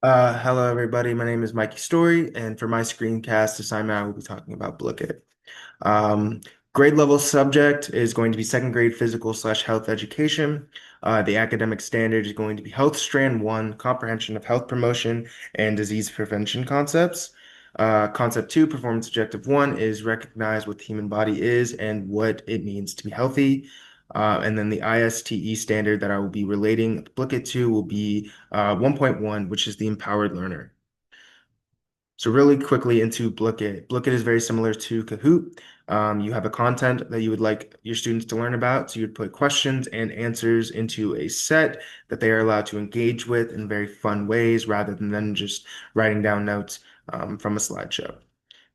Hello, everybody. My name is Mikey Story, and for my screencast assignment, I will be talking about Blooket. Um, Grade level subject is going to be second grade physical slash health education. The academic standard is going to be Health Strand 1, Comprehension of Health Promotion and Disease Prevention Concepts. Concept 2, Performance Objective 1 is recognize what the human body is and what it means to be healthy. And then the ISTE standard that I will be relating Blooket to will be 1.1, which is the empowered learner. So really quickly into Blooket. Blooket is very similar to Kahoot. You have a content that you would like your students to learn about. So you'd put questions and answers into a set that they are allowed to engage with in very fun ways rather than them just writing down notes from a slideshow.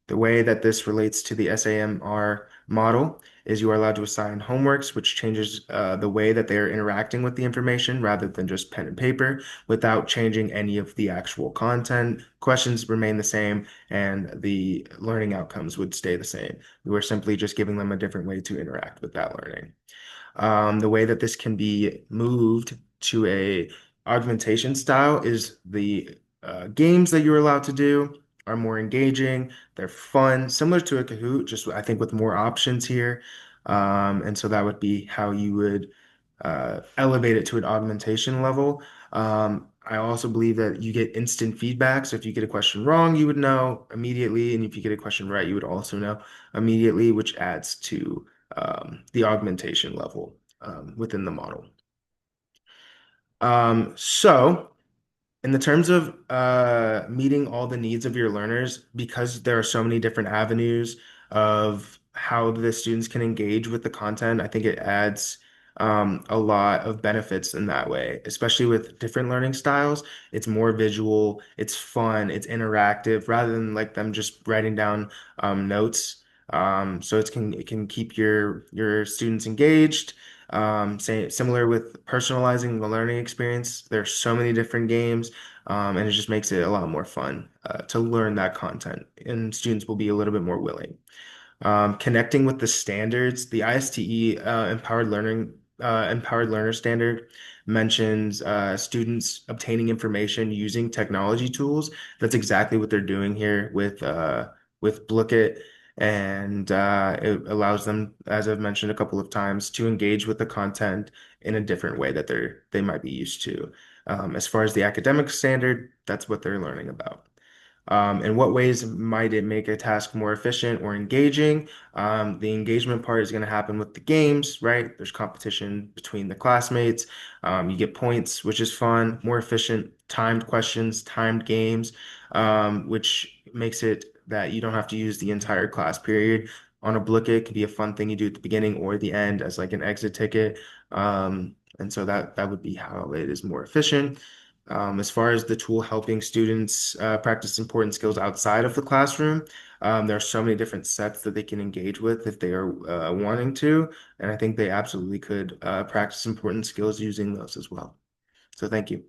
The way that this relates to the SAMR model is you are allowed to assign homeworks, which changes the way that they are interacting with the information rather than just pen and paper without changing any of the actual content. Questions remain the same, and the learning outcomes would stay the same. We were simply just giving them a different way to interact with that learning. The way that this can be moved to a augmentation style is the games that you're allowed to do are more engaging. They're fun, similar to a Kahoot, just I think with more options here. And so that would be how you would elevate it to an augmentation level. I also believe that you get instant feedback. So if you get a question wrong, you would know immediately. And if you get a question right, you would also know immediately, which adds to the augmentation level within the model. So in the terms of meeting all the needs of your learners, because there are so many different avenues of how the students can engage with the content, I think it adds a lot of benefits in that way, especially with different learning styles. It's more visual, it's fun, it's interactive, rather than like them just writing down notes. So it can keep your students engaged. Similar with personalizing the learning experience. There's so many different games and it just makes it a lot more fun to learn that content, and students will be a little bit more willing. Connecting with the standards, the ISTE empowered learner standard mentions students obtaining information using technology tools. That's exactly what they're doing here with Blooket. And it allows them, as I've mentioned a couple of times, to engage with the content in a different way that they might be used to. As far as the academic standard, that's what they're learning about. In what ways might it make a task more efficient or engaging? The engagement part is going to happen with the games, right? There's competition between the classmates. You get points, which is fun, more efficient, timed questions, timed games, which makes it that you don't have to use the entire class period on a book. It could be a fun thing you do at the beginning or the end as like an exit ticket. And so that would be how it is more efficient. As far as the tool helping students practice important skills outside of the classroom, there are so many different sets that they can engage with if they are wanting to, and I think they absolutely could practice important skills using those as well. So thank you.